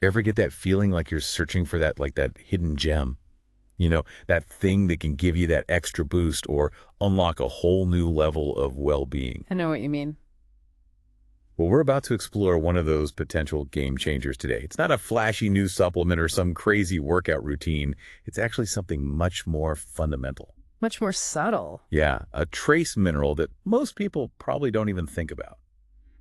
Ever get that feeling like you're searching for that hidden gem? That thing that can give you that extra boost or unlock a whole new level of well-being. I know what you mean. Well, we're about to explore one of those potential game changers today. It's not a flashy new supplement or some crazy workout routine. It's actually something much more fundamental. Much more subtle. Yeah, a trace mineral that most people probably don't even think about.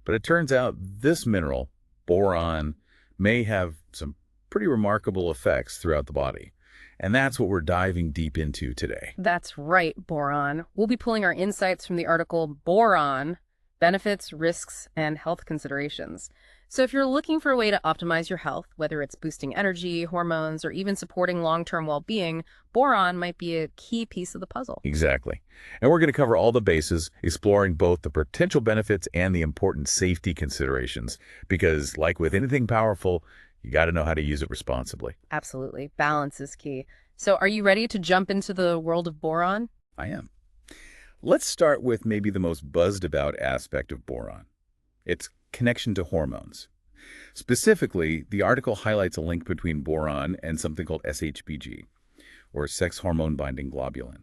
But it turns out this mineral, boron, may have some pretty remarkable effects throughout the body. And that's what we're diving deep into today. That's right, Boron. We'll be pulling our insights from the article Boron, Benefits, Risks, and Health Considerations. So if you're looking for a way to optimize your health, whether it's boosting energy, hormones, or even supporting long-term well-being, boron might be a key piece of the puzzle. Exactly. And we're going to cover all the bases, exploring both the potential benefits and the important safety considerations. Because like with anything powerful, you got to know how to use it responsibly. Absolutely. Balance is key. So are you ready to jump into the world of boron? I am. Let's start with maybe the most buzzed about aspect of boron, its connection to hormones. Specifically, the article highlights a link between boron and something called SHBG, or sex hormone binding globulin.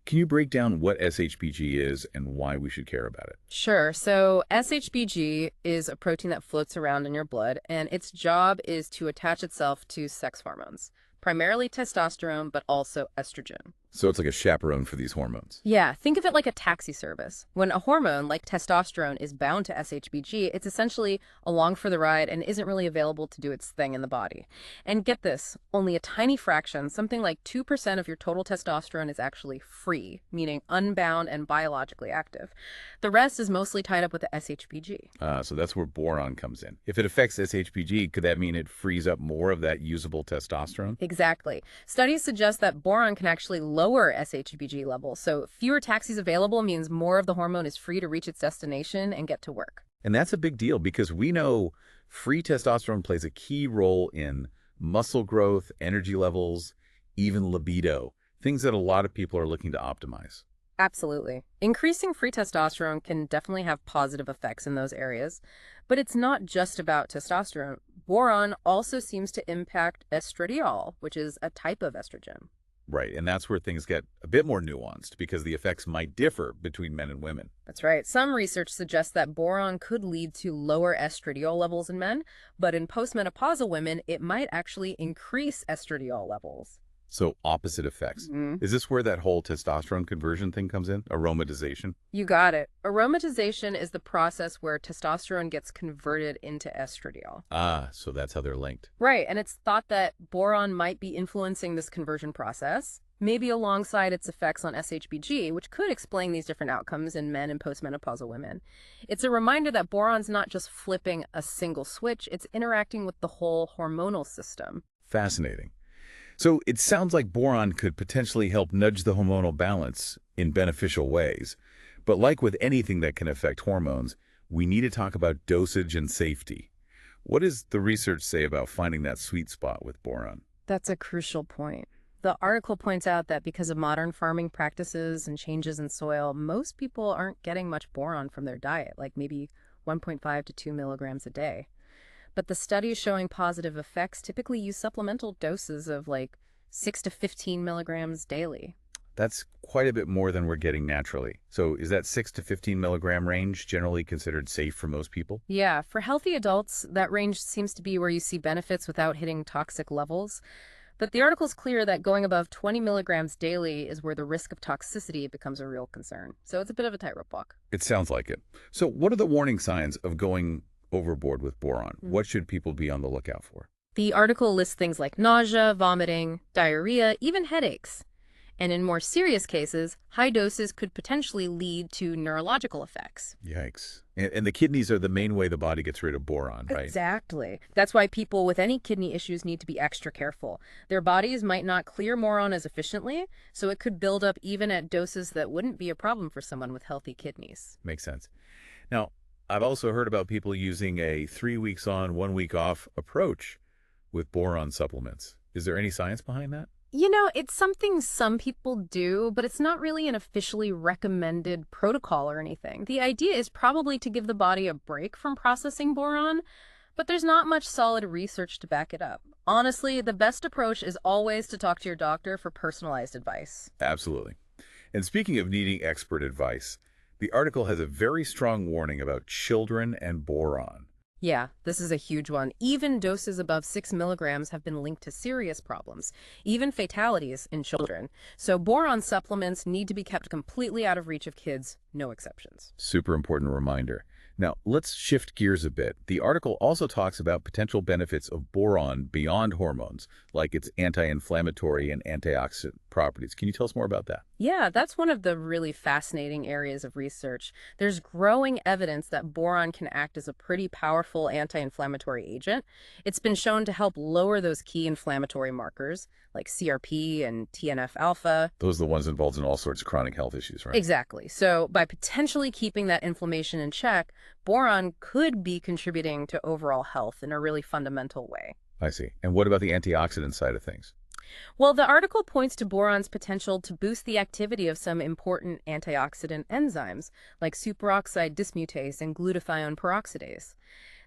Can you break down what SHBG is and why we should care about it? Sure. So SHBG is a protein that floats around in your blood, and its job is to attach itself to sex hormones, primarily testosterone, but also estrogen. So it's like a chaperone for these hormones. Yeah, think of it like a taxi service. When a hormone like testosterone is bound to SHBG, it's essentially along for the ride and isn't really available to do its thing in the body. And get this, only a tiny fraction, something like 2% of your total testosterone is actually free, meaning unbound and biologically active. The rest is mostly tied up with the SHBG. So that's where boron comes in. If it affects SHBG, could that mean it frees up more of that usable testosterone? Exactly. Studies suggest that boron can actually lower SHBG levels, so fewer taxis available means more of the hormone is free to reach its destination and get to work. And that's a big deal because we know free testosterone plays a key role in muscle growth, energy levels, even libido, things that a lot of people are looking to optimize. Absolutely. Increasing free testosterone can definitely have positive effects in those areas, but it's not just about testosterone. Boron also seems to impact estradiol, which is a type of estrogen. Right, and that's where things get a bit more nuanced because the effects might differ between men and women. That's right. Some research suggests that boron could lead to lower estradiol levels in men, but in postmenopausal women, it might actually increase estradiol levels. So opposite effects. Is this where that whole testosterone conversion thing comes in? Aromatization? You got it. Aromatization is the process where testosterone gets converted into estradiol. Ah, so that's how they're linked. Right, and it's thought that boron might be influencing this conversion process, maybe alongside its effects on SHBG, which could explain these different outcomes in men and postmenopausal women. It's a reminder that boron's not just flipping a single switch, it's interacting with the whole hormonal system. Fascinating. So it sounds like boron could potentially help nudge the hormonal balance in beneficial ways. But like with anything that can affect hormones, we need to talk about dosage and safety. What does the research say about finding that sweet spot with boron? That's a crucial point. The article points out that because of modern farming practices and changes in soil, most people aren't getting much boron from their diet, like maybe 1.5 to 2 milligrams a day. But the studies showing positive effects typically use supplemental doses of like 6 to 15 milligrams daily. That's quite a bit more than we're getting naturally. So is that 6 to 15 milligram range generally considered safe for most people? Yeah, for healthy adults, that range seems to be where you see benefits without hitting toxic levels. But the article's clear that going above 20 milligrams daily is where the risk of toxicity becomes a real concern. So it's a bit of a tightrope walk. It sounds like it. So what are the warning signs of going overboard with boron? What should people be on the lookout for? The article lists things like nausea, vomiting, diarrhea, even headaches. And in more serious cases, high doses could potentially lead to neurological effects. Yikes. And the kidneys are the main way the body gets rid of boron, right? Exactly. That's why people with any kidney issues need to be extra careful. Their bodies might not clear boron as efficiently, so it could build up even at doses that wouldn't be a problem for someone with healthy kidneys. Makes sense. Now, I've also heard about people using a 3 weeks on, 1 week off approach with boron supplements. Is there any science behind that? You know, it's something some people do, but it's not really an officially recommended protocol or anything. The idea is probably to give the body a break from processing boron, but there's not much solid research to back it up. Honestly, the best approach is always to talk to your doctor for personalized advice. Absolutely. And speaking of needing expert advice, the article has a very strong warning about children and boron. Yeah, this is a huge one. Even doses above 6 milligrams have been linked to serious problems, even fatalities in children. So boron supplements need to be kept completely out of reach of kids, no exceptions. Super important reminder. Now, let's shift gears a bit. The article also talks about potential benefits of boron beyond hormones, like its anti-inflammatory and antioxidant properties. Can you tell us more about that? Yeah, that's one of the really fascinating areas of research. There's growing evidence that boron can act as a pretty powerful anti-inflammatory agent. It's been shown to help lower those key inflammatory markers like CRP and TNF-alpha. Those are the ones involved in all sorts of chronic health issues, right? Exactly. So by potentially keeping that inflammation in check, boron could be contributing to overall health in a really fundamental way. I see. And what about the antioxidant side of things? Well, the article points to boron's potential to boost the activity of some important antioxidant enzymes, like superoxide dismutase and glutathione peroxidase.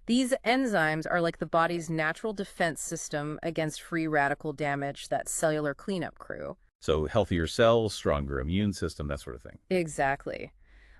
These enzymes are like the body's natural defense system against free radical damage, that cellular cleanup crew. So healthier cells, stronger immune system, that sort of thing. Exactly.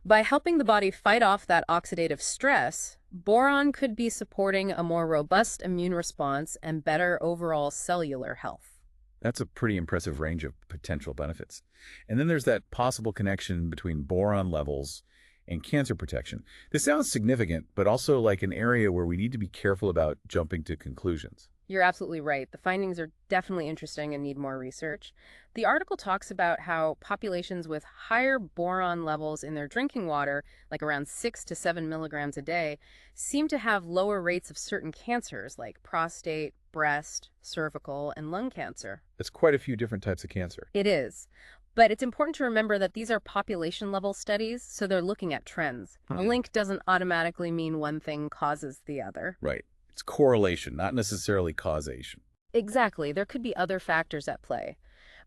By helping the body fight off that oxidative stress, boron could be supporting a more robust immune response and better overall cellular health. That's a pretty impressive range of potential benefits. And then there's that possible connection between boron levels and cancer protection. This sounds significant, but also like an area where we need to be careful about jumping to conclusions. You're absolutely right. The findings are definitely interesting and need more research. The article talks about how populations with higher boron levels in their drinking water, like around 6 to 7 milligrams a day, seem to have lower rates of certain cancers like prostate, breast, cervical, and lung cancer. That's quite a few different types of cancer. It is. But it's important to remember that these are population-level studies, so they're looking at trends. A link doesn't automatically mean one thing causes the other. Right. It's correlation, not necessarily causation. Exactly. There could be other factors at play.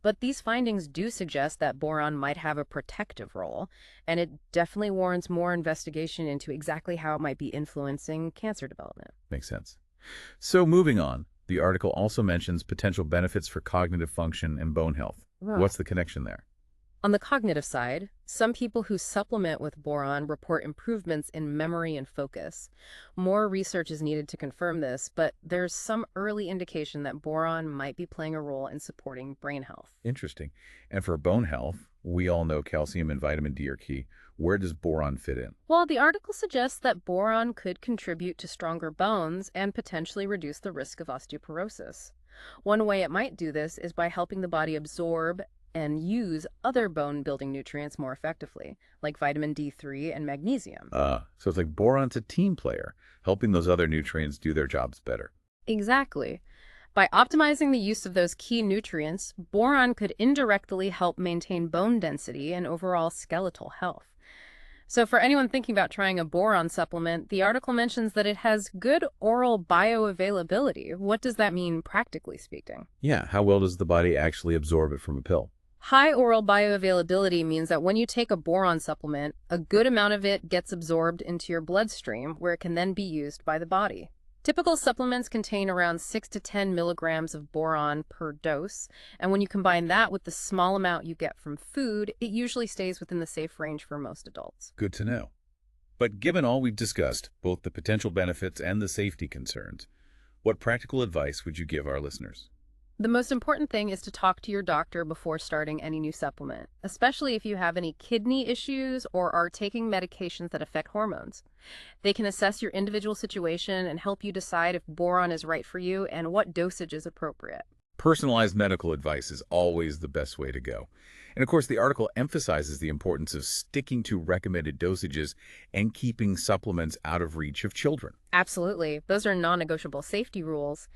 But these findings do suggest that boron might have a protective role, and it definitely warrants more investigation into exactly how it might be influencing cancer development. Makes sense. So moving on, the article also mentions potential benefits for cognitive function and bone health. What's the connection there? On the cognitive side, some people who supplement with boron report improvements in memory and focus. More research is needed to confirm this, but there's some early indication that boron might be playing a role in supporting brain health. Interesting. And for bone health, we all know calcium and vitamin D are key. Where does boron fit in? Well, the article suggests that boron could contribute to stronger bones and potentially reduce the risk of osteoporosis. One way it might do this is by helping the body absorb and use other bone-building nutrients more effectively, like vitamin D3 and magnesium. So it's like boron's a team player, helping those other nutrients do their jobs better. Exactly. By optimizing the use of those key nutrients, boron could indirectly help maintain bone density and overall skeletal health. So for anyone thinking about trying a boron supplement, the article mentions that it has good oral bioavailability. What does that mean practically speaking? Yeah, how well does the body actually absorb it from a pill? High oral bioavailability means that when you take a boron supplement, a good amount of it gets absorbed into your bloodstream, where it can then be used by the body. Typical supplements contain around 6 to 10 milligrams of boron per dose, and when you combine that with the small amount you get from food, it usually stays within the safe range for most adults. Good to know. But given all we've discussed, both the potential benefits and the safety concerns, what practical advice would you give our listeners? The most important thing is to talk to your doctor before starting any new supplement, especially if you have any kidney issues or are taking medications that affect hormones. They can assess your individual situation and help you decide if boron is right for you and what dosage is appropriate. Personalized medical advice is always the best way to go. And of course, the article emphasizes the importance of sticking to recommended dosages and keeping supplements out of reach of children. Absolutely. Those are non-negotiable safety rules.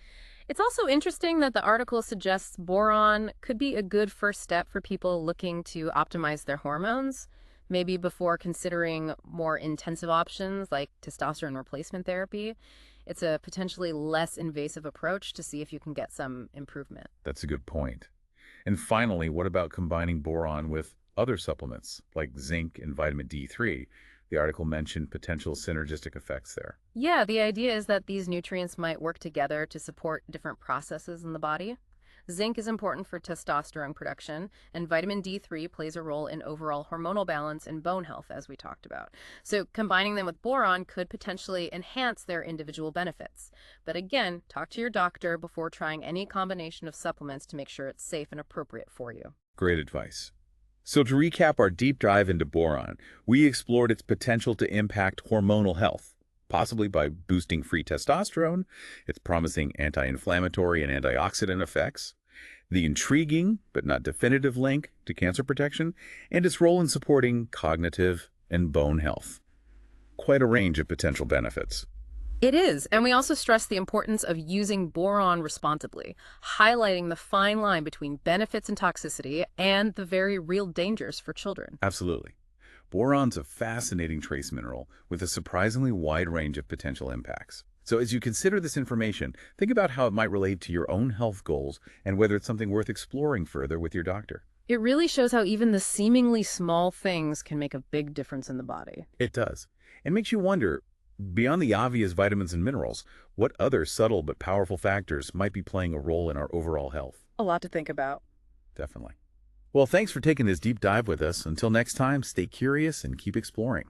It's also interesting that the article suggests boron could be a good first step for people looking to optimize their hormones, maybe before considering more intensive options like testosterone replacement therapy. It's a potentially less invasive approach to see if you can get some improvement. That's a good point. And finally, what about combining boron with other supplements like zinc and vitamin D3 The article mentioned potential synergistic effects there. Yeah, the idea is that these nutrients might work together to support different processes in the body. Zinc is important for testosterone production, and vitamin D3 plays a role in overall hormonal balance and bone health, as we talked about. So, combining them with boron could potentially enhance their individual benefits. But again, talk to your doctor before trying any combination of supplements to make sure it's safe and appropriate for you. Great advice. So to recap our deep dive into boron, we explored its potential to impact hormonal health, possibly by boosting free testosterone, its promising anti-inflammatory and antioxidant effects, the intriguing but not definitive link to cancer protection, and its role in supporting cognitive and bone health. Quite a range of potential benefits. It is, and we also stress the importance of using boron responsibly, highlighting the fine line between benefits and toxicity and the very real dangers for children. Absolutely. Boron's a fascinating trace mineral with a surprisingly wide range of potential impacts. So as you consider this information, think about how it might relate to your own health goals and whether it's something worth exploring further with your doctor. It really shows how even the seemingly small things can make a big difference in the body. It does. And makes you wonder, beyond the obvious vitamins and minerals, what other subtle but powerful factors might be playing a role in our overall health? A lot to think about. Definitely. Well, thanks for taking this deep dive with us. Until next time, stay curious and keep exploring.